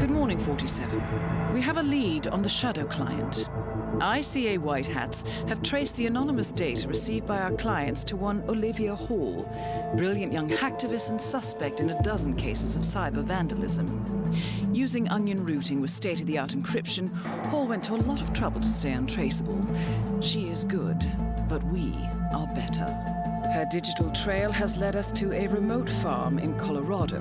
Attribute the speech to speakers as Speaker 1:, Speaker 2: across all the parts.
Speaker 1: Good morning, 47. We have a lead on the Shadow client. ICA White Hats have traced the anonymous data received by our clients to one Olivia Hall, brilliant young hacktivist and suspect in a dozen cases of cyber vandalism. Using onion routing with state-of-the-art encryption, Hall went to a lot of trouble to stay untraceable. She is good, but we are better. Her digital trail has led us to a remote farm in Colorado,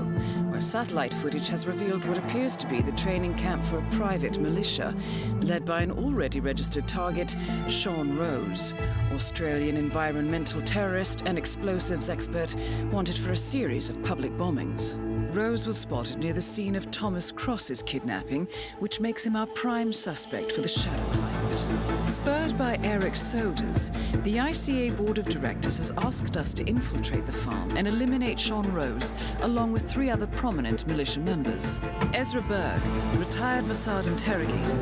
Speaker 1: where satellite footage has revealed what appears to be the training camp for a private militia, led by an already registered target, Sean Rose, Australian environmental terrorist and explosives expert wanted for a series of public bombings. Rose was spotted near the scene of Thomas Cross's kidnapping, which makes him our prime suspect for the Shadow client. Spurred by Eric Soders, the ICA Board of Directors has asked us to infiltrate the farm and eliminate Sean Rose, along with 3 other prominent militia members. Ezra Berg, retired Mossad interrogator,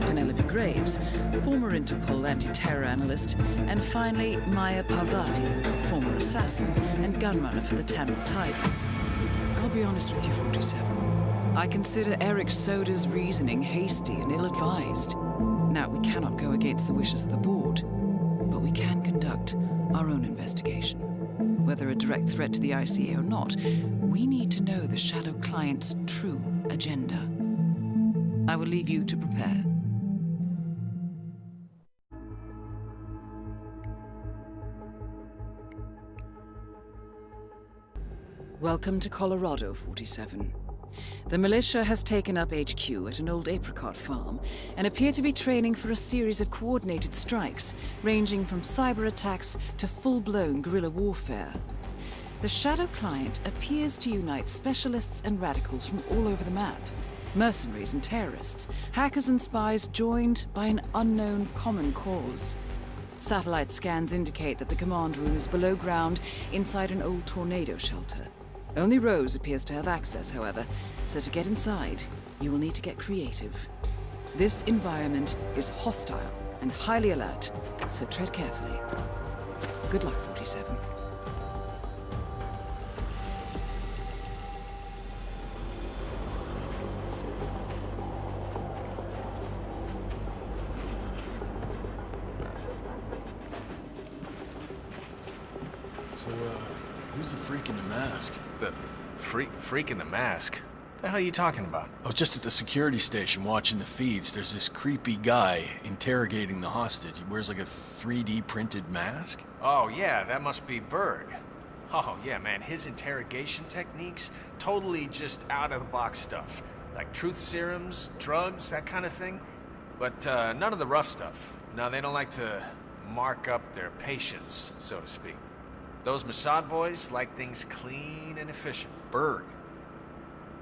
Speaker 1: Penelope Graves, former Interpol anti-terror analyst, and finally Maya Parvati, former assassin and gunrunner for the Tamil Tigers. I'll be honest with you, 47. I consider Eric Soders' reasoning hasty and ill-advised. Now, we cannot go against the wishes of the board, but we can conduct our own investigation. Whether a direct threat to the ICA or not, we need to know the Shadow client's true agenda. I will leave you to prepare. Welcome to Colorado, 47. The militia has taken up HQ at an old apricot farm and appear to be training for a series of coordinated strikes, ranging from cyber attacks to full-blown guerrilla warfare. The Shadow client appears to unite specialists and radicals from all over the map. Mercenaries and terrorists, hackers and spies joined by an unknown common cause. Satellite scans indicate that the command room is below ground inside an old tornado shelter. Only Rose appears to have access, however, so to get inside, you will need to get creative. This environment is hostile and highly alert, so tread carefully. Good luck, 47.
Speaker 2: Who's the freak in the mask?
Speaker 3: The freak in the mask? The hell are you talking about?
Speaker 2: I was just at the security station watching the feeds. There's this creepy guy interrogating the hostage. He wears like a 3D printed mask.
Speaker 3: Oh yeah, that must be Berg. Oh yeah, man, his interrogation techniques, totally just out-of-the-box stuff. Like truth serums, drugs, that kind of thing. But none of the rough stuff. No, they don't like to mark up their patients, so to speak. Those Mossad boys like things clean and efficient.
Speaker 2: Berg.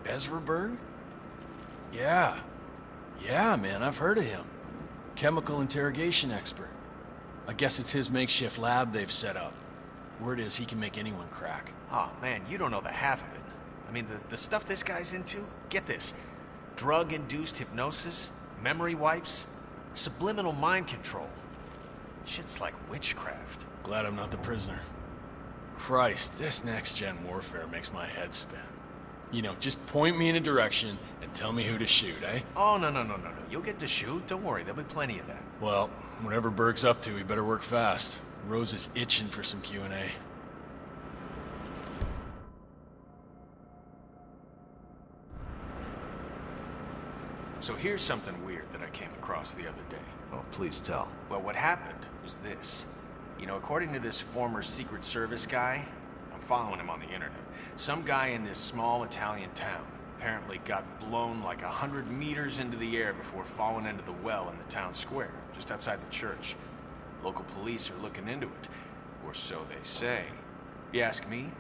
Speaker 2: Ezra Berg? Yeah, man, I've heard of him. Chemical interrogation expert. I guess it's his makeshift lab they've set up. Word is he can make anyone crack.
Speaker 3: Oh man, you don't know the half of it. I mean, the stuff this guy's into, get this. Drug-induced hypnosis, memory wipes, subliminal mind control. Shit's like witchcraft.
Speaker 2: Glad I'm not the prisoner. Christ, this next-gen warfare makes my head spin. You know, just point me in a direction and tell me who to shoot, eh?
Speaker 3: Oh, no. You'll get to shoot. Don't worry, there'll be plenty of that.
Speaker 2: Well, whatever Berg's up to, he better work fast. Rose is itching for some Q&A.
Speaker 3: So here's something weird that I came across the other day.
Speaker 4: Oh, please tell.
Speaker 3: Well, what happened was this. You know, according to this former Secret Service guy, I'm following him on the internet, some guy in this small Italian town apparently got blown like 100 meters into the air before falling into the well in the town square, just outside the church. Local police are looking into it, or so they say. If you ask me,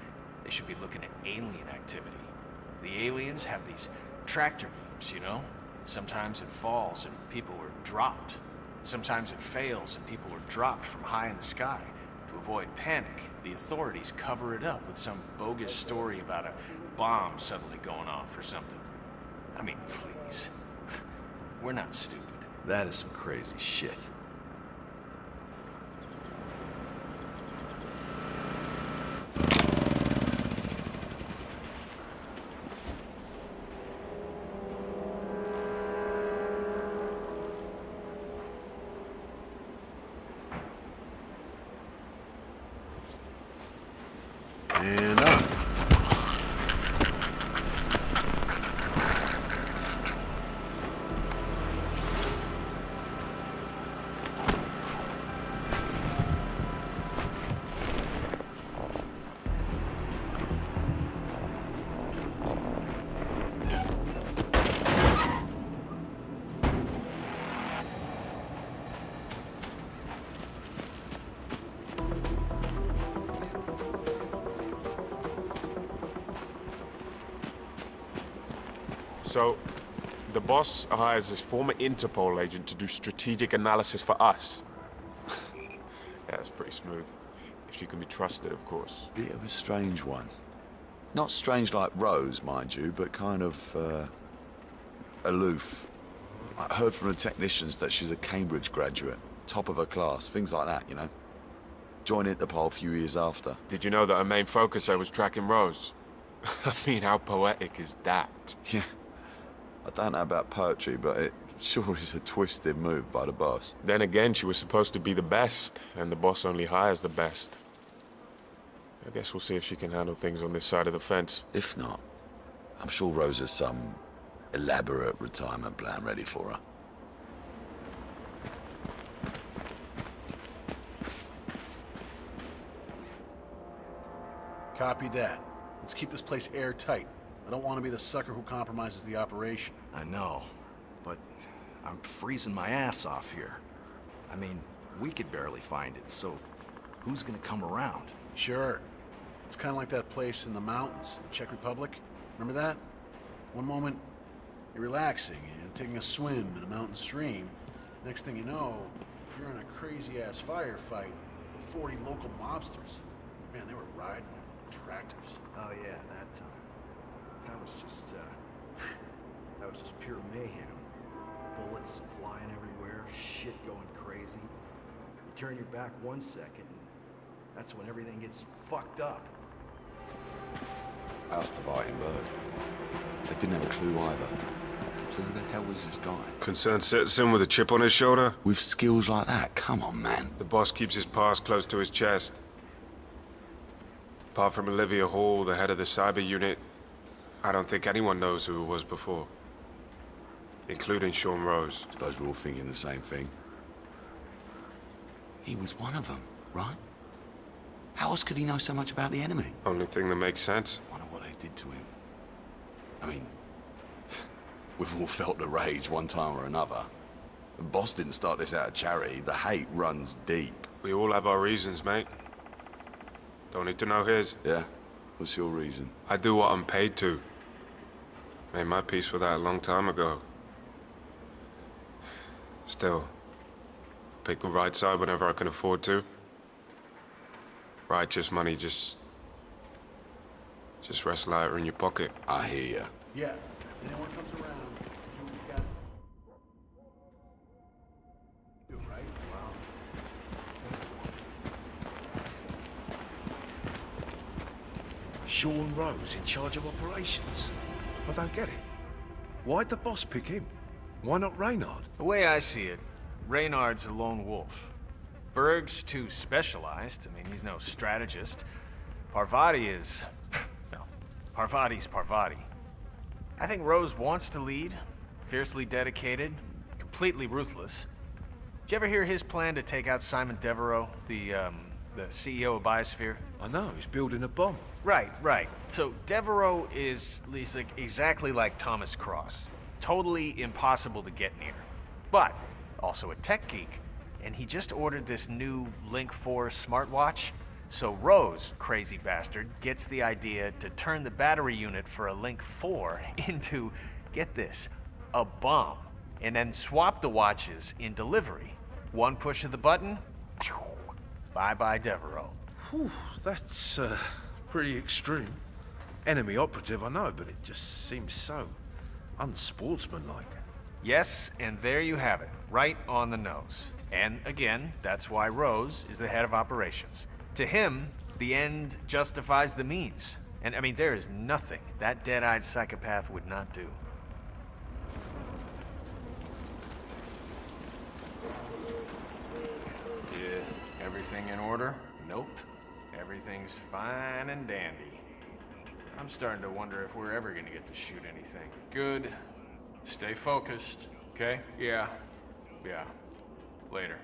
Speaker 3: they should be looking at alien activity. The aliens have these tractor beams, you know? Sometimes it falls and people are dropped. Sometimes it fails and people are dropped from high in the sky. To avoid panic, the authorities cover it up with some bogus story about a bomb suddenly going off or something. I mean, please. We're not stupid.
Speaker 4: That is some crazy shit.
Speaker 5: So, the boss hires this former Interpol agent to do strategic analysis for us. Yeah, that's pretty smooth. If she can be trusted, of course.
Speaker 4: Bit of a strange one. Not strange like Rose, mind you, but kind of, aloof. I heard from the technicians that she's a Cambridge graduate, top of her class, things like that, you know? Joined Interpol a few years after.
Speaker 5: Did you know that her main focus was tracking Rose? I mean, how poetic is that?
Speaker 4: Yeah. I don't know about poetry, but it sure is a twisted move by the boss.
Speaker 5: Then again, she was supposed to be the best, and the boss only hires the best. I guess we'll see if she can handle things on this side of the fence.
Speaker 4: If not, I'm sure Rose has some elaborate retirement plan ready for her.
Speaker 6: Copy that. Let's keep this place airtight. I don't want to be the sucker who compromises the operation.
Speaker 7: I know, but I'm freezing my ass off here. I mean, we could barely find it, so who's gonna come around?
Speaker 6: Sure. It's kind of like that place in the mountains, the Czech Republic. Remember that? One moment, you're relaxing and taking a swim in a mountain stream. Next thing you know, you're in a crazy-ass firefight with 40 local mobsters. Man, they were riding like tractors.
Speaker 7: Oh yeah, that time. That was just pure mayhem. Bullets flying everywhere, shit going crazy. You turn your back 1 second, that's when everything gets fucked up.
Speaker 4: How's the biting bird? They didn't have a clue either. So who the hell was this guy?
Speaker 5: Concerned citizen with a chip on his shoulder?
Speaker 4: With skills like that? Come on, man.
Speaker 5: The boss keeps his past close to his chest. Apart from Olivia Hall, the head of the cyber unit, I don't think anyone knows who it was before. Including Sean Rose.
Speaker 4: Suppose we're all thinking the same thing. He was one of them, right? How else could he know so much about the enemy?
Speaker 5: Only thing that makes sense.
Speaker 4: Wonder what they did to him. I mean, we've all felt the rage one time or another. The boss didn't start this out of charity. The hate runs deep.
Speaker 5: We all have our reasons, mate. Don't need to know his.
Speaker 4: Yeah? What's your reason?
Speaker 5: I do what I'm paid to. Made my peace with that a long time ago. Still, pick the right side whenever I can afford to. Righteous money just rests lighter in your pocket.
Speaker 4: I hear ya.
Speaker 6: Yeah, if anyone comes around, do what you got. Do it right? Wow.
Speaker 8: Sean Rose in charge of operations. I don't get it. Why'd the boss pick him? Why not Reynard?
Speaker 3: The way I see it, Reynard's a lone wolf. Berg's too specialized. I mean, he's no strategist. Parvati is... well, Parvati's Parvati. I think Rose wants to lead, fiercely dedicated, completely ruthless. Did you ever hear his plan to take out Simon Devereaux, the CEO of Biosphere?
Speaker 8: I know, he's building a bomb.
Speaker 3: Right. So Devereaux is like, exactly like Thomas Cross. Totally impossible to get near. But also a tech geek. And he just ordered this new Link 4 smartwatch. So Rose, crazy bastard, gets the idea to turn the battery unit for a Link 4 into, get this, a bomb. And then swap the watches in delivery. One push of the button, bye-bye Devereaux.
Speaker 8: Whew, that's pretty extreme. Enemy operative, I know, but it just seems so unsportsmanlike.
Speaker 3: Yes, and there you have it, right on the nose. And again, that's why Rose is the head of operations. To him, the end justifies the means. And I mean, there is nothing that dead-eyed psychopath would not do. Yeah, everything in order? Nope. Everything's fine and dandy. I'm starting to wonder if we're ever gonna get to shoot anything.
Speaker 2: Good. Stay focused, okay?
Speaker 3: Yeah. Later.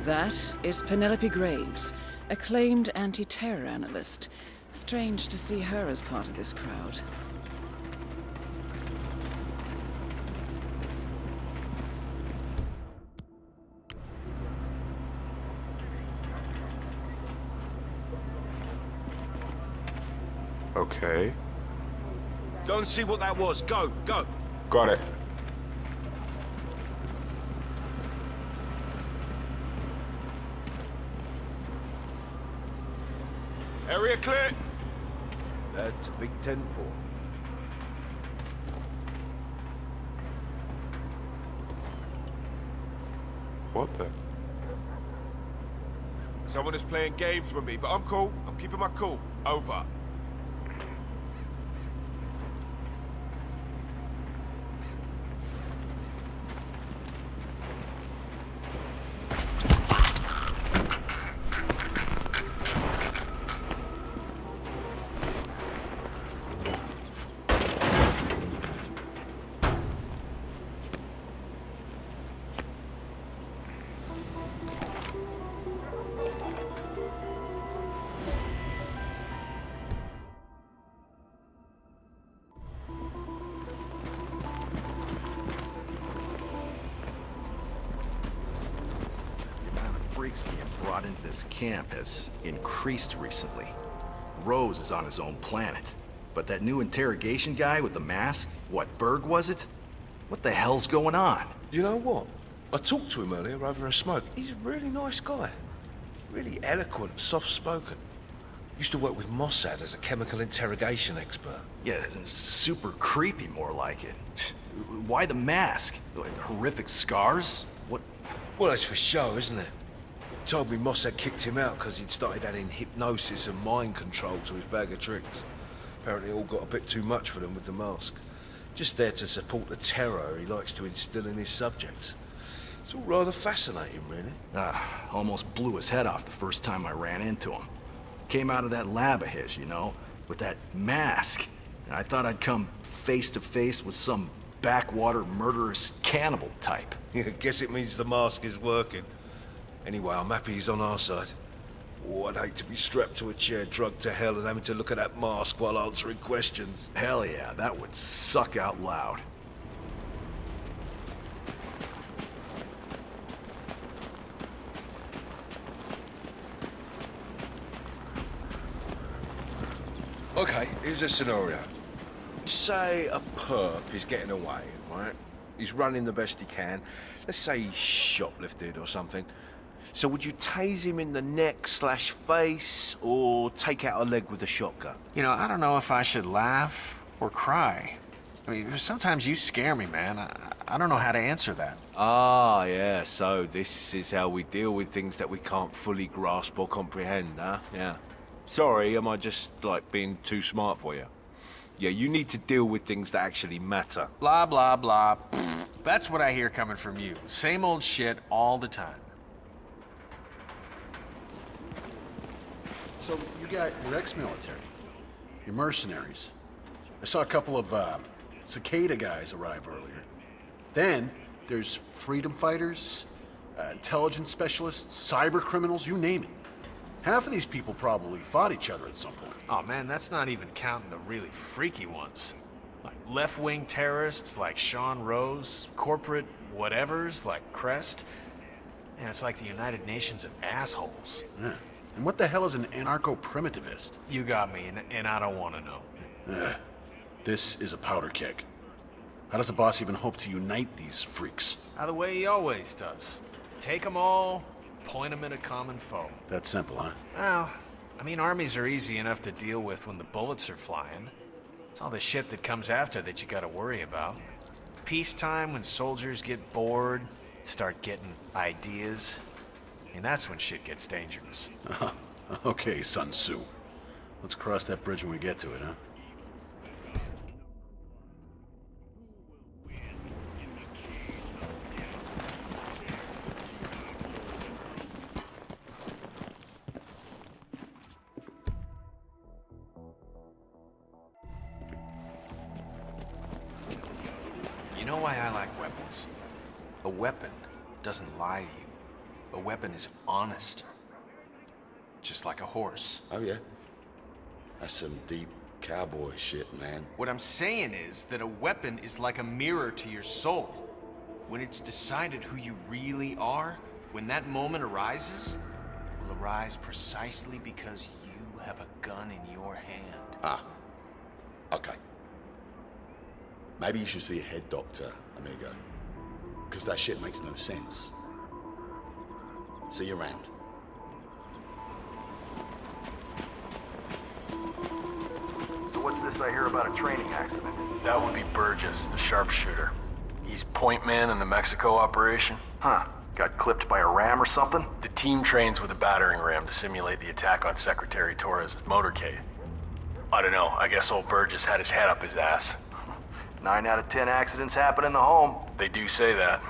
Speaker 1: That is Penelope Graves, acclaimed anti-terror analyst. Strange to see her as part of this crowd.
Speaker 5: Okay.
Speaker 8: Go and see what that was. Go, go.
Speaker 5: Got it. Area clear.
Speaker 8: That's a big 10-4.
Speaker 5: What the?
Speaker 8: Someone is playing games with me, but I'm cool. I'm keeping my cool. Over.
Speaker 7: Freaks being brought into this camp has increased recently. Rose is on his own planet. But that new interrogation guy with the mask, what, Berg was it? What the hell's going on?
Speaker 9: You know what? I talked to him earlier over a smoke. He's a really nice guy. Really eloquent, soft-spoken. Used to work with Mossad as a chemical interrogation expert.
Speaker 7: Yeah, super creepy, more like it. Why the mask? Like, horrific scars? What?
Speaker 9: Well, that's for show, isn't it? Told me Mossad kicked him out because he'd started adding hypnosis and mind control to his bag of tricks. Apparently it all got a bit too much for them with the mask. Just there to support the terror he likes to instill in his subjects. It's all rather fascinating, really.
Speaker 7: Almost blew his head off the first time I ran into him. Came out of that lab of his, you know, with that mask. And I thought I'd come face to face with some backwater murderous cannibal type.
Speaker 9: Yeah, guess it means the mask is working. Anyway, I'm happy he's on our side. Oh, I'd hate to be strapped to a chair, drugged to hell, and having to look at that mask while answering questions.
Speaker 7: Hell yeah, that would suck out loud.
Speaker 9: Okay, here's a scenario. Say a perp is getting away, right?
Speaker 8: He's running the best he can. Let's say he's shoplifted or something. So would you tase him in the neck/face or take out a leg with a shotgun?
Speaker 3: You know, I don't know if I should laugh or cry. I mean, sometimes you scare me, man. I don't know how to answer that.
Speaker 8: Ah, yeah, so this is how we deal with things that we can't fully grasp or comprehend, huh? Yeah. Sorry, am I just, like, being too smart for you? Yeah, you need to deal with things that actually matter.
Speaker 3: Blah, blah, blah. That's what I hear coming from you. Same old shit all the time.
Speaker 6: So you got your ex-military, your mercenaries. I saw a couple of cicada guys arrive earlier. Then there's freedom fighters, intelligence specialists, cyber criminals, you name it. Half of these people probably fought each other at some point.
Speaker 3: Oh man, that's not even counting the really freaky ones. Like left-wing terrorists like Sean Rose, corporate whatevers like Crest. And it's like the United Nations of assholes.
Speaker 6: Yeah. And what the hell is an anarcho-primitivist?
Speaker 3: You got me, and I don't want to know.
Speaker 6: This is a powder keg. How does a boss even hope to unite these freaks?
Speaker 3: The way he always does. Take them all, point them at a common foe.
Speaker 6: That simple, huh?
Speaker 3: Well, I mean, armies are easy enough to deal with when the bullets are flying. It's all the shit that comes after that you gotta worry about. Peacetime, when soldiers get bored, start getting ideas. I mean, that's when shit gets dangerous.
Speaker 6: Okay, Sun Tzu. Let's cross that bridge when we get to it, huh?
Speaker 3: You know why I like weapons? A weapon doesn't lie to you. A weapon is honest. Just like a horse.
Speaker 4: Oh, yeah? That's some deep cowboy shit, man.
Speaker 3: What I'm saying is that a weapon is like a mirror to your soul. When it's decided who you really are, when that moment arises, it will arise precisely because you have a gun in your hand.
Speaker 4: Ah. Okay. Maybe you should see a head doctor, amigo. Because that shit makes no sense. See you around.
Speaker 7: So what's this I hear about a training accident?
Speaker 2: That would be Burgess, the sharpshooter. He's point man in the Mexico operation.
Speaker 7: Huh. Got clipped by a ram or something?
Speaker 2: The team trains with a battering ram to simulate the attack on Secretary Torres' motorcade. I don't know, I guess old Burgess had his head up his ass.
Speaker 7: 9 out of 10 accidents happen in the home.
Speaker 2: They do say that.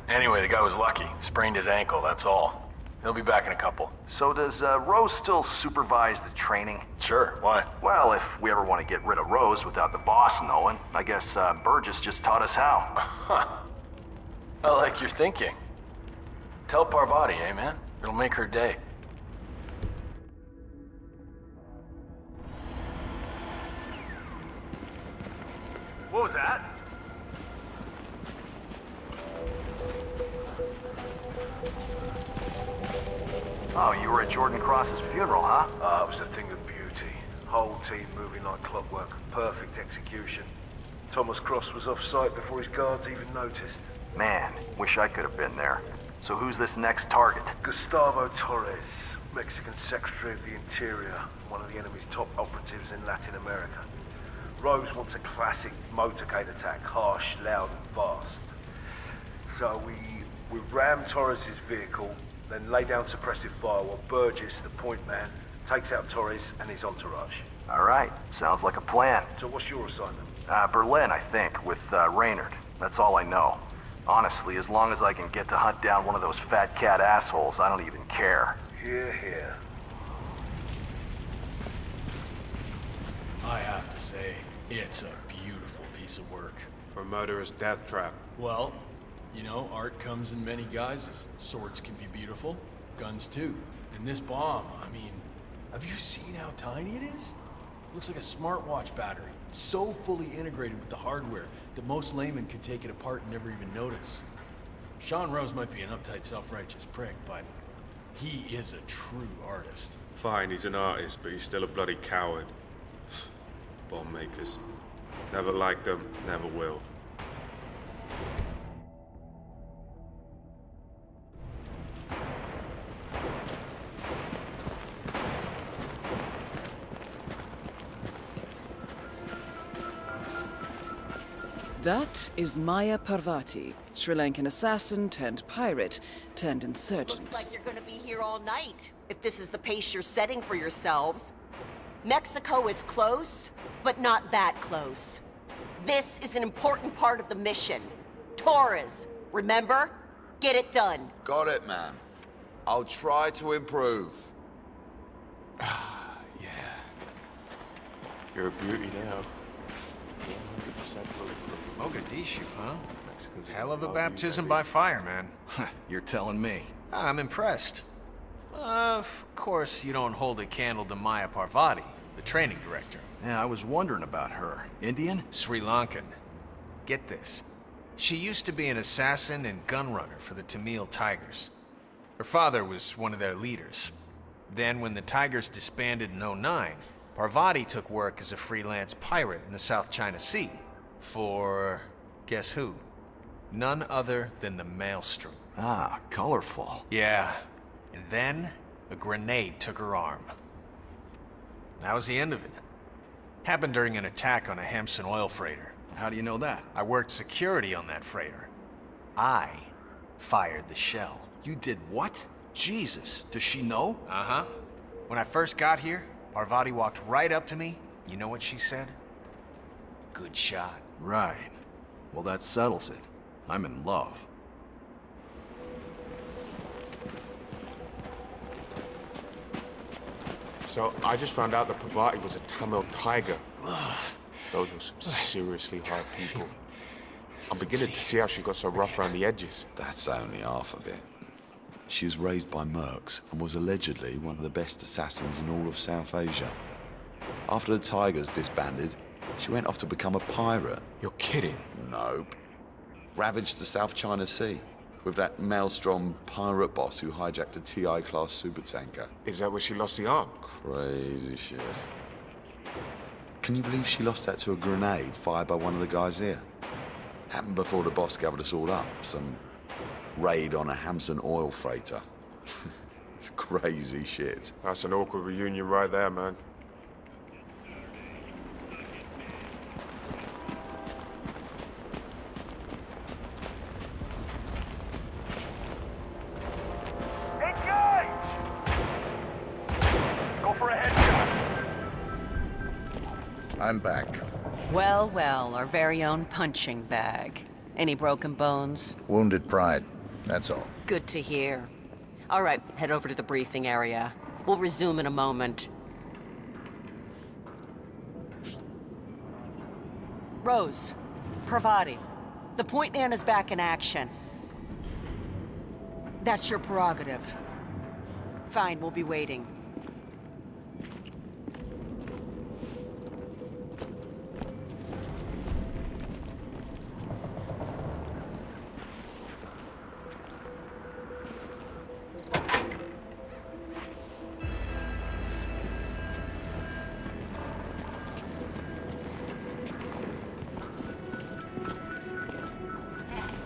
Speaker 2: Anyway, the guy was lucky. Sprained his ankle, that's all. He'll be back in a couple.
Speaker 7: So does Rose still supervise the training?
Speaker 2: Sure, why?
Speaker 7: Well, if we ever want to get rid of Rose without the boss knowing, I guess Burgess just taught us how.
Speaker 2: I like your thinking. Tell Parvati, eh, man? It'll make her day.
Speaker 7: What was that? Oh, you were at Jordan Cross's funeral, huh?
Speaker 10: It was a thing of beauty. Whole team moving like clockwork. Perfect execution. Thomas Cross was off site before his guards even noticed.
Speaker 7: Man, wish I could have been there. So who's this next target?
Speaker 10: Gustavo Torres, Mexican Secretary of the Interior, one of the enemy's top operatives in Latin America. Rose wants a classic motorcade attack, harsh, loud, and fast. So we ram Torres' vehicle, then lay down suppressive fire while Burgess, the point man, takes out Torres and his entourage.
Speaker 7: All right, sounds like a plan.
Speaker 10: So what's your assignment?
Speaker 7: Berlin, I think, with Raynard. That's all I know. Honestly, as long as I can get to hunt down one of those fat cat assholes, I don't even care.
Speaker 10: Hear, hear.
Speaker 2: I have to say, it's a beautiful piece of work.
Speaker 5: For a murderous death trap.
Speaker 2: Well, you know, art comes in many guises. Swords can be beautiful, guns too. And this bomb, I mean, have you seen how tiny it is? It looks like a smartwatch battery. It's so fully integrated with the hardware that most laymen could take it apart and never even notice. Sean Rose might be an uptight, self-righteous prick, but he is a true artist.
Speaker 5: Fine, he's an artist, but he's still a bloody coward. Bomb makers. Never liked them, never will.
Speaker 1: That is Maya Parvati, Sri Lankan assassin turned pirate turned insurgent.
Speaker 11: Looks like you're gonna be here all night, if this is the pace you're setting for yourselves. Mexico is close, but not that close. This is an important part of the mission. Torres, remember? Get it done.
Speaker 4: Got it, man. I'll try to improve.
Speaker 3: Yeah.
Speaker 5: You're a beauty now.
Speaker 3: Mogadishu, huh? Hell of a baptism by fire, man.
Speaker 7: You're telling me.
Speaker 3: I'm impressed. Of course, you don't hold a candle to Maya Parvati, the training director.
Speaker 7: Yeah, I was wondering about her. Indian?
Speaker 3: Sri Lankan. Get this. She used to be an assassin and gun runner for the Tamil Tigers. Her father was one of their leaders. Then, when the Tigers disbanded in '09, Parvati took work as a freelance pirate in the South China Sea. For, guess who? None other than the Maelstrom.
Speaker 7: Ah, colorful.
Speaker 3: Yeah, and then a grenade took her arm. That was the end of it. Happened during an attack on a Hampson oil freighter.
Speaker 7: How do you know that?
Speaker 3: I worked security on that freighter. I fired the shell.
Speaker 7: You did what? Jesus, does she know?
Speaker 3: Uh-huh. When I first got here, Parvati walked right up to me. You know what she said? Good shot.
Speaker 7: Right. Well, that settles it. I'm in love.
Speaker 5: So, I just found out that Parvati was a Tamil tiger. Those were some seriously hard people. I'm beginning to see how she got so rough around the edges.
Speaker 4: That's only half of it. She was raised by mercs and was allegedly one of the best assassins in all of South Asia. After the Tigers disbanded, she went off to become a pirate.
Speaker 5: You're kidding.
Speaker 4: Nope. Ravaged the South China Sea with that maelstrom pirate boss who hijacked a TI-class supertanker.
Speaker 5: Is that where she lost the arm?
Speaker 4: Crazy shit. Can you believe she lost that to a grenade fired by one of the guys here? Happened before the boss gathered us all up. Some raid on a Hampson oil freighter. It's crazy shit.
Speaker 5: That's an awkward reunion right there, man.
Speaker 12: I'm back.
Speaker 11: Well, well, our very own punching bag. Any broken bones?
Speaker 12: Wounded pride, that's all.
Speaker 11: Good to hear. All right, head over to the briefing area. We'll resume in a moment. Rose, Pravati, the point man is back in action. That's your prerogative. Fine, we'll be waiting.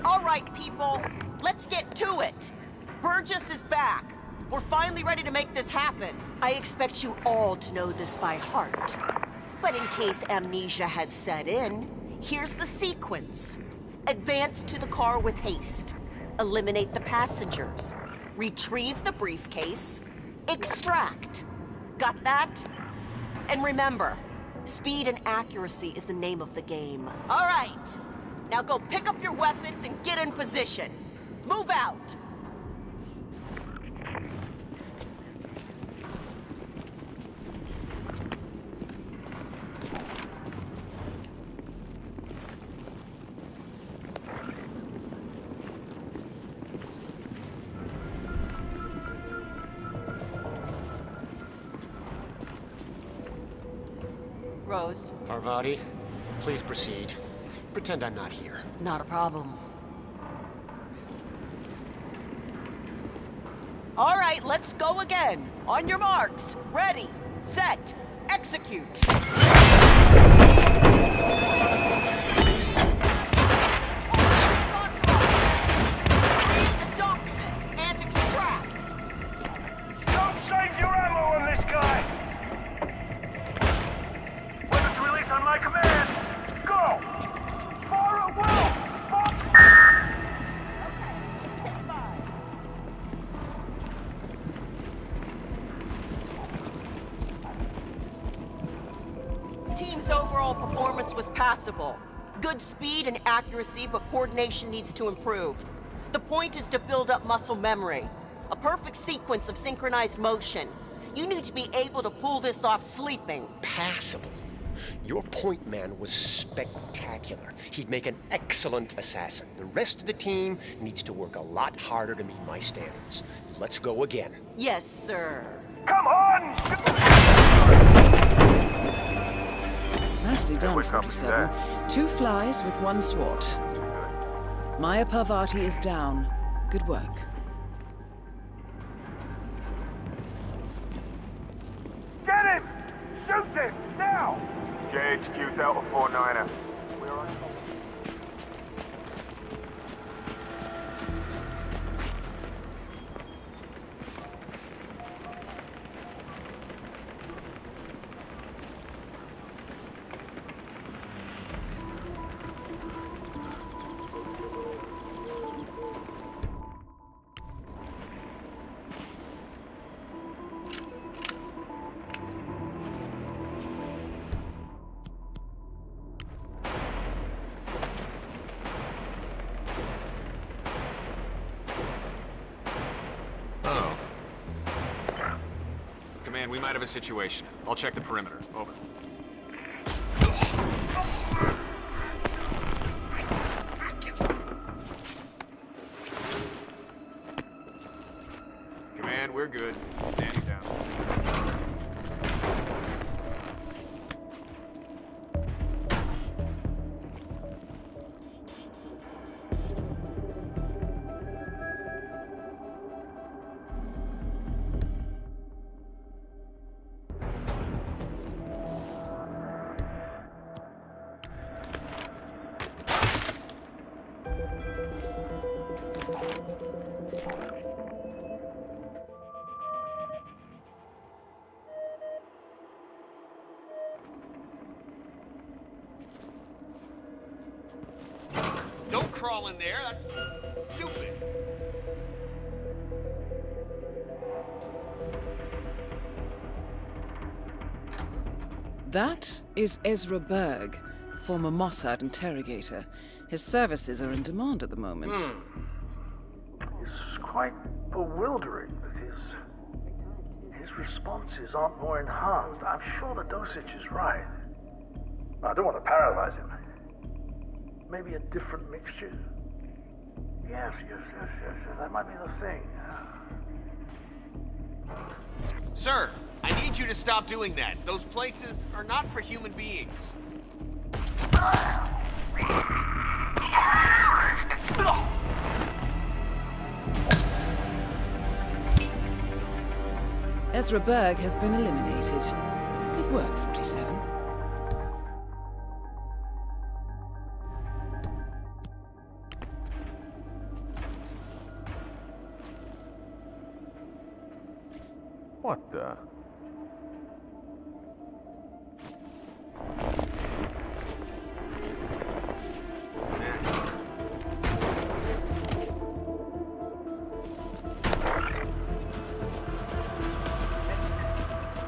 Speaker 11: All right, people, let's get to it. Burgess is back. We're finally ready to make this happen. I expect you all to know this by heart. But in case amnesia has set in, here's the sequence. Advance to the car with haste. Eliminate the passengers. Retrieve the briefcase. Extract. Got that? And remember, speed and accuracy is the name of the game. All right. Now go pick up your weapons and get in position. Move out! Rose.
Speaker 13: Parvati, please proceed. Pretend I'm not here.
Speaker 11: Not a problem. All right, let's go again. On your marks. Ready, set, execute. The documents and extract.
Speaker 10: Don't save your ammo on this guy! Weapons release on my command! Go! Fire at will!
Speaker 11: Team's overall performance was passable. Good speed and accuracy, but coordination needs to improve. The point is to build up muscle memory. A perfect sequence of synchronized motion. You need to be able to pull this off sleeping.
Speaker 13: Passable. Your point man was spectacular. He'd make an excellent assassin. The rest of the team needs to work a lot harder to meet my standards. Let's go again.
Speaker 11: Yes, sir.
Speaker 10: Come on!
Speaker 1: Nicely done, 47. 2 flies with 1 swat. Maya Parvati is down. Good work.
Speaker 10: Get him! Shoot him! Now!
Speaker 5: JHQ Delta 49er. We're on.
Speaker 14: Command, we might have a situation. I'll check the perimeter. Over. good. Standing down.
Speaker 3: Don't crawl in there. That's stupid.
Speaker 1: That is Ezra Berg, former Mossad interrogator. His services are in demand at the moment.
Speaker 10: It's quite bewildering that his responses aren't more enhanced. I'm sure the dosage is right. I don't want to paralyze him. Maybe a different mixture? Yes, that might be the thing.
Speaker 3: Sir, I need you to stop doing that. Those places are not for human beings.
Speaker 1: Ezra Berg has been eliminated. Good work, 47.
Speaker 14: What the?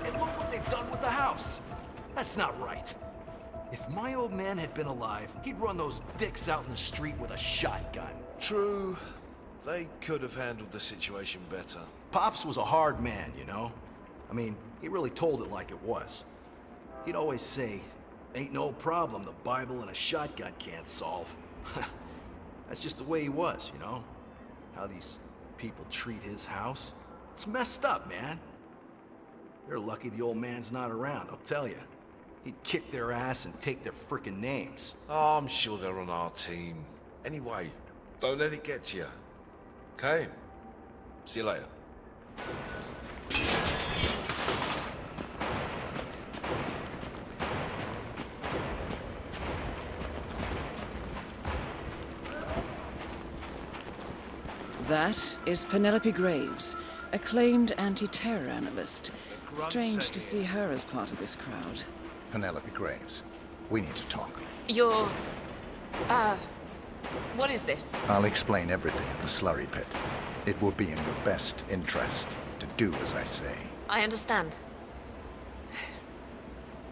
Speaker 7: And look what they've done with the house. That's not right. If my old man had been alive, he'd run those dicks out in the street with a shotgun.
Speaker 9: True. They could have handled the situation better.
Speaker 7: Pops was a hard man, you know? I mean, he really told it like it was. He'd always say, ain't no problem the Bible and a shotgun can't solve. That's just the way he was, you know? How these people treat his house. It's messed up, man. They're lucky the old man's not around, I'll tell you. He'd kick their ass and take their frickin' names.
Speaker 9: Oh, I'm sure they're on our team. Anyway, don't let it get to you. Okay? See you later.
Speaker 1: That is Penelope Graves, acclaimed anti-terror analyst. Strange to see her as part of this crowd.
Speaker 12: Penelope Graves, we need to talk.
Speaker 15: You're... what is this?
Speaker 12: I'll explain everything at the slurry pit. It will be in your best interest to do as I say.
Speaker 15: I understand.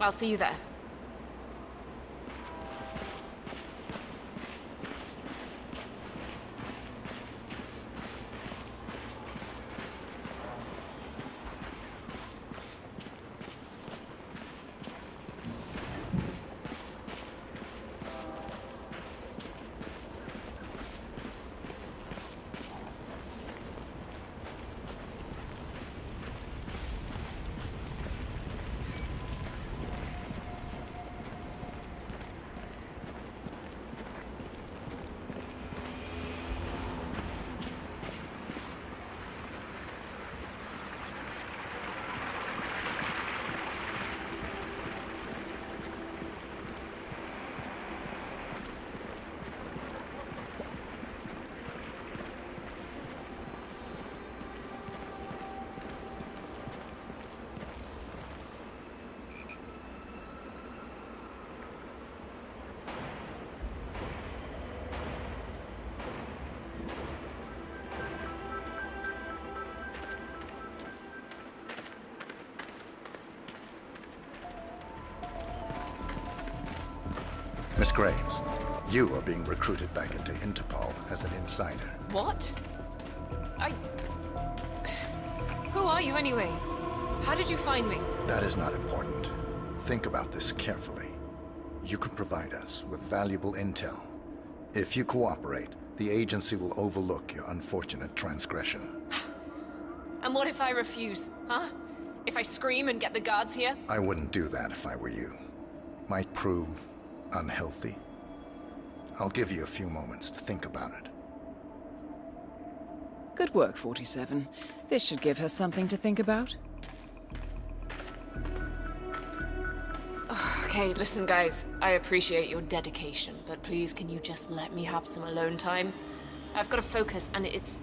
Speaker 15: I'll see you there.
Speaker 12: Miss Graves, you are being recruited back into Interpol as an insider.
Speaker 15: What? Who are you anyway? How did you find me?
Speaker 12: That is not important. Think about this carefully. You could provide us with valuable intel. If you cooperate, the agency will overlook your unfortunate transgression.
Speaker 15: And what if I refuse, huh? If I scream and get the guards here?
Speaker 12: I wouldn't do that if I were you. Might prove unhealthy. I'll give you a few moments to think about it.
Speaker 1: Good work, 47. This should give her something to think about.
Speaker 15: Okay, listen guys, I appreciate your dedication, but please can you just let me have some alone time? I've got to focus and it's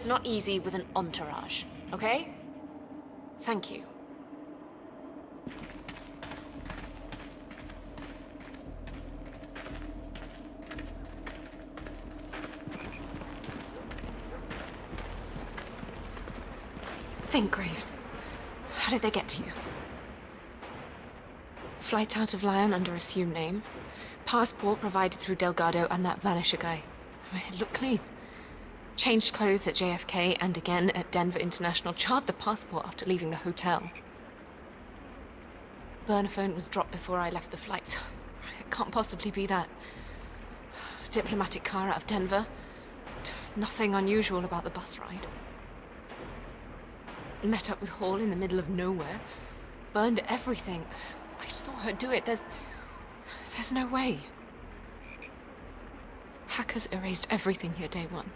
Speaker 15: not easy with an entourage, okay? Thank you. Think, Graves. How did they get to you? Flight out of Lyon under assumed name. Passport provided through Delgado and that Vanisher guy. I mean, it looked clean. Changed clothes at JFK and again at Denver International. Charred the passport after leaving the hotel. Burner phone was dropped before I left the flight. It can't possibly be that. Diplomatic car out of Denver. Nothing unusual about the bus ride. Met up with Hall in the middle of nowhere. Burned everything. I saw her do it. There's no way. Hackers erased everything here day one.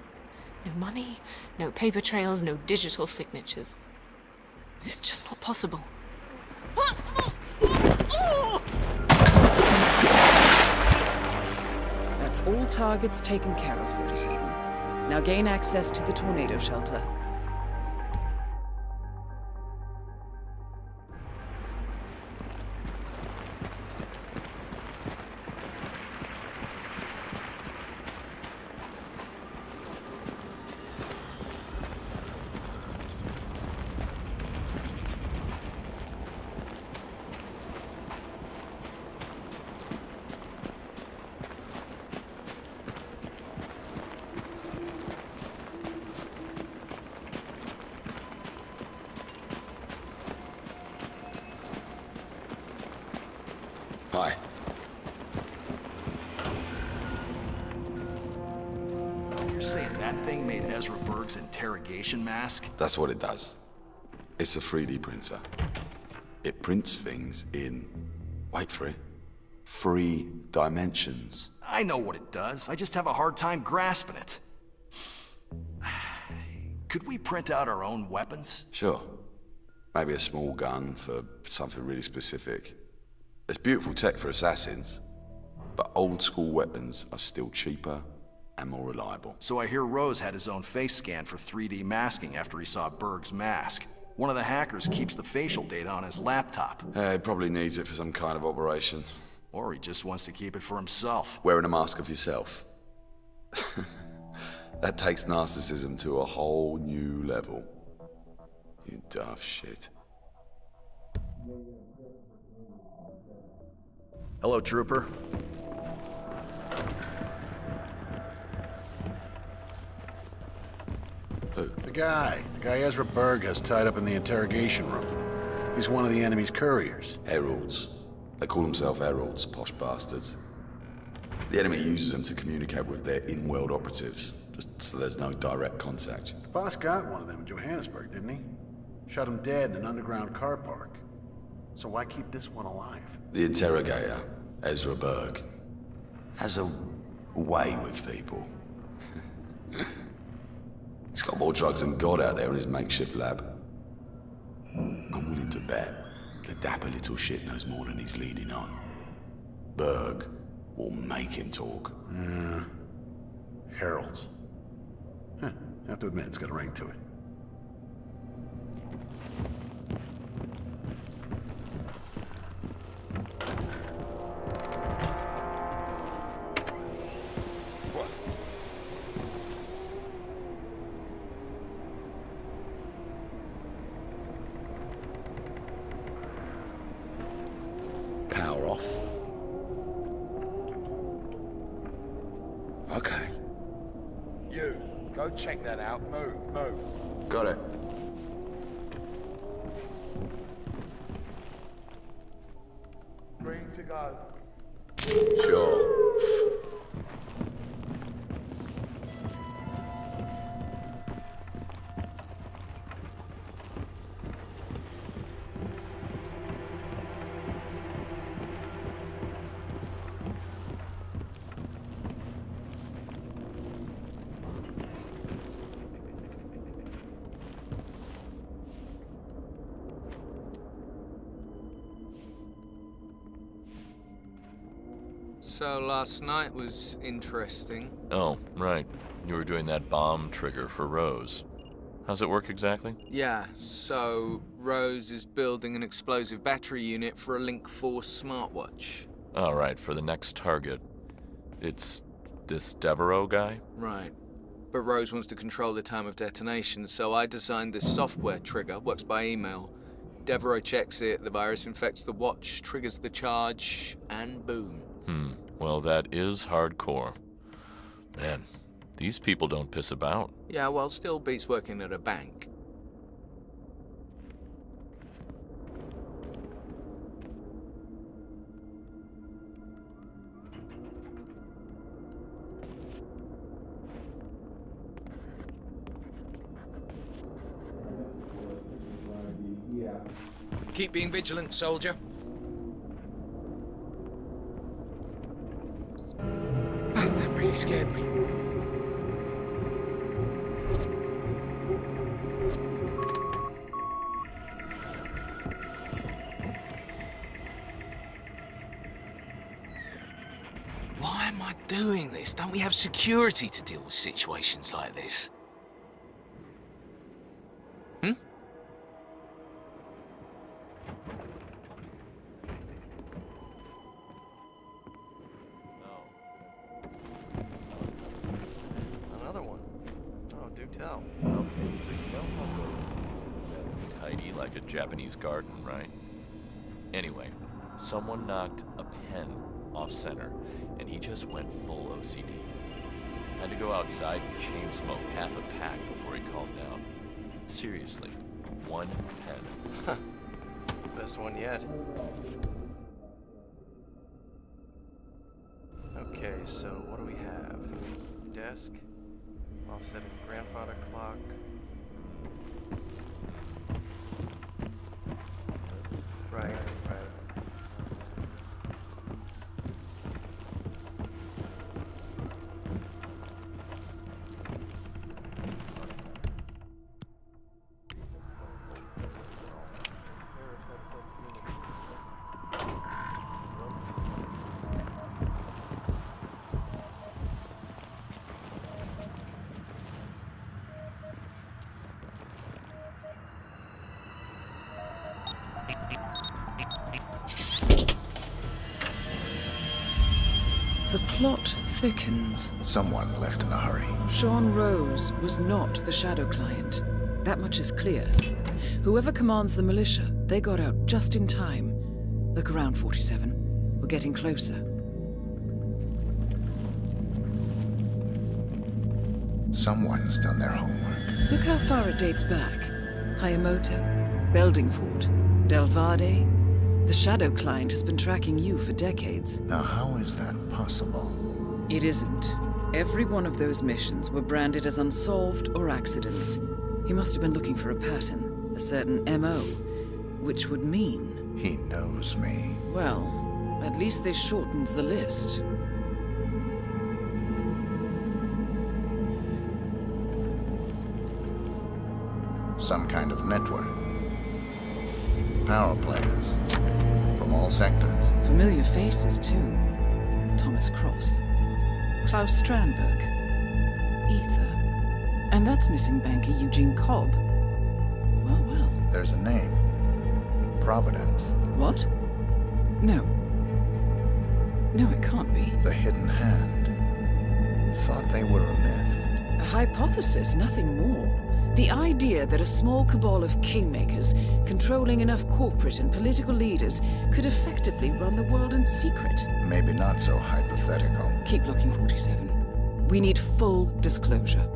Speaker 15: No money, no paper trails, no digital signatures. It's just not possible.
Speaker 1: That's all targets taken care of, 47. Now gain access to the tornado shelter.
Speaker 4: Hi.
Speaker 7: You're saying that thing made Ezra Berg's interrogation mask?
Speaker 4: That's what it does. It's a 3D printer. It prints things in, wait for it, 3 dimensions.
Speaker 7: I know what it does. I just have a hard time grasping it. Could we print out our own weapons?
Speaker 4: Sure. Maybe a small gun for something really specific. It's beautiful tech for assassins, but old school weapons are still cheaper and more reliable.
Speaker 7: So I hear Rose had his own face scan for 3D masking after he saw Berg's mask. One of the hackers keeps the facial data on his laptop.
Speaker 4: He probably needs it for some kind of operation.
Speaker 7: Or he just wants to keep it for himself.
Speaker 4: Wearing a mask of yourself. That takes narcissism to a whole new level. You daft shit.
Speaker 7: Hello, Trooper.
Speaker 4: Who?
Speaker 6: The guy Ezra Berg has tied up in the interrogation room. He's one of the enemy's couriers.
Speaker 4: Heralds. They call themselves heralds, posh bastards. The enemy uses them to communicate with their in-world operatives, just so there's no direct contact.
Speaker 6: The boss got one of them in Johannesburg, didn't he? Shot him dead in an underground car park. So why keep this one alive?
Speaker 4: The interrogator, Ezra Berg, has a way with people. He's got more drugs than God out there in his makeshift lab. I'm willing to bet the dapper little shit knows more than he's leading on. Berg will make him talk.
Speaker 6: Heralds. I have to admit, it's got a ring to it.
Speaker 4: Power off. Okay.
Speaker 16: You, go check that out. Move.
Speaker 4: Got it.
Speaker 16: Green to go.
Speaker 4: Sure.
Speaker 17: So last night was interesting.
Speaker 18: Oh, right. You were doing that bomb trigger for Rose. How's it work exactly?
Speaker 17: Yeah, so Rose is building an explosive battery unit for a Link 4 smartwatch.
Speaker 18: All right, for the next target. It's this Devereaux guy?
Speaker 17: Right. But Rose wants to control the time of detonation, so I designed this software trigger, works by email. Devereaux checks it, the virus infects the watch, triggers the charge, and boom.
Speaker 18: Well, that is hardcore. Man, these people don't piss about.
Speaker 17: Yeah, well, still beats working at a bank. Keep being vigilant, soldier. That really scared me. Why am I doing this? Don't we have security to deal with situations like this?
Speaker 19: Another one. Oh, do tell.
Speaker 18: Tidy like a Japanese garden, right? Anyway, someone knocked a pen off center, and he just went full OCD. Had to go outside and chain smoke half a pack before he calmed down. Seriously, 1 pen.
Speaker 19: Best one yet. Okay, so what do we have? Desk, offsetting grandfather clock. Right.
Speaker 1: The plot thickens.
Speaker 12: Someone left in a hurry.
Speaker 1: Sean Rose was not the shadow client. That much is clear. Whoever commands the militia, they got out just in time. Look around, 47. We're getting closer.
Speaker 12: Someone's done their homework.
Speaker 1: Look how far it dates back. Hayamoto, Beldingford, Delvade. The shadow client has been tracking you for decades.
Speaker 12: Now, how is that possible?
Speaker 1: It isn't. Every one of those missions were branded as unsolved or accidents. He must have been looking for a pattern, a certain M.o., which would mean...
Speaker 12: He knows me.
Speaker 1: Well, at least this shortens the list.
Speaker 12: Some kind of network. Power players. From all sectors.
Speaker 1: Familiar faces, too. Thomas Cross. Klaus Strandberg. Ether. And that's missing banker Eugene Cobb. Well, well.
Speaker 12: There's a name. Providence.
Speaker 1: What? No. No, it can't be.
Speaker 12: The Hidden Hand. Thought they were a myth.
Speaker 1: A hypothesis, nothing more. The idea that a small cabal of kingmakers, controlling enough corporate and political leaders, could effectively run the world in secret.
Speaker 12: Maybe not so hypothetical.
Speaker 1: Keep looking, 47. We need full disclosure.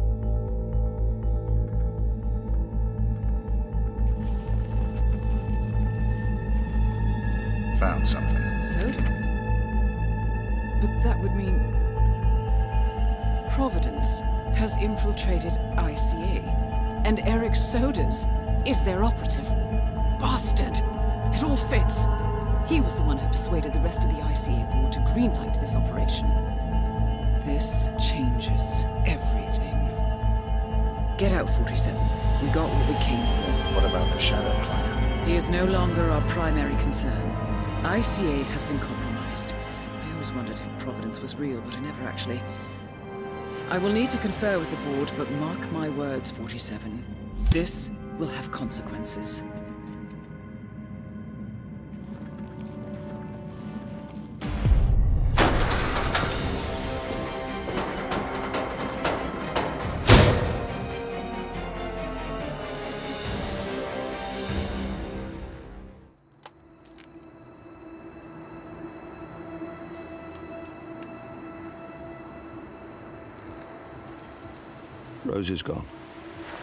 Speaker 12: Found something.
Speaker 1: Sodas? But that would mean... Providence has infiltrated ICA. And Eric Sodas is their operative. Bastard! It all fits. He was the one who persuaded the rest of the ICA board to greenlight this operation. This changes everything. Get out, 47. We got what we came for.
Speaker 12: What about the Shadow Client?
Speaker 1: He is no longer our primary concern. ICA has been compromised. I always always wondered if Providence was real, but I never actually. I will need to confer with the board, but mark my words, 47. This will have consequences.
Speaker 20: Rose is gone.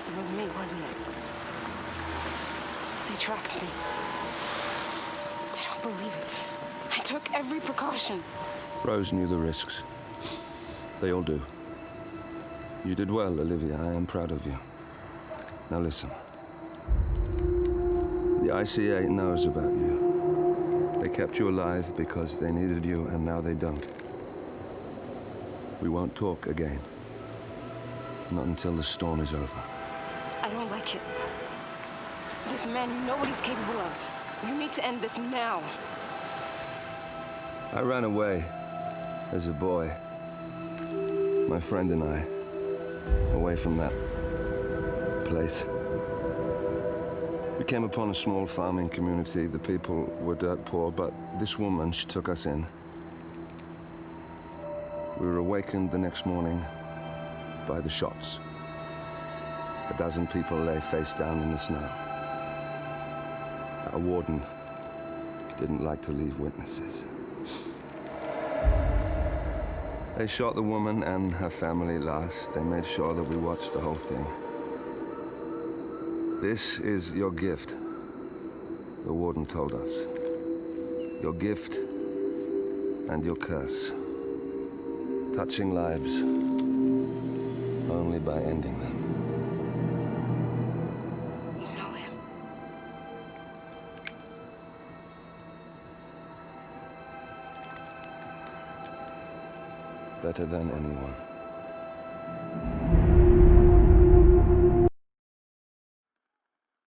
Speaker 15: It was me, wasn't it? They tracked me. I don't believe it. I took every precaution.
Speaker 20: Rose knew the risks. They all do. You did well, Olivia. I am proud of you. Now listen. The ICA knows about you. They kept you alive because they needed you, and now they don't. We won't talk again. Not until the storm is over.
Speaker 15: I don't like it. This man, you know what he's capable of. You need to end this now.
Speaker 20: I ran away as a boy. My friend and I. Away from that place. We came upon a small farming community. The people were dirt poor, but this woman, she took us in. We were awakened the next morning by the shots. A dozen people lay face down in the snow. Our warden didn't like to leave witnesses. They shot the woman and her family last. They made sure that we watched the whole thing. This is your gift, the warden told us. Your gift and your curse. Touching lives only by ending them.
Speaker 15: You know him.
Speaker 20: Better than anyone.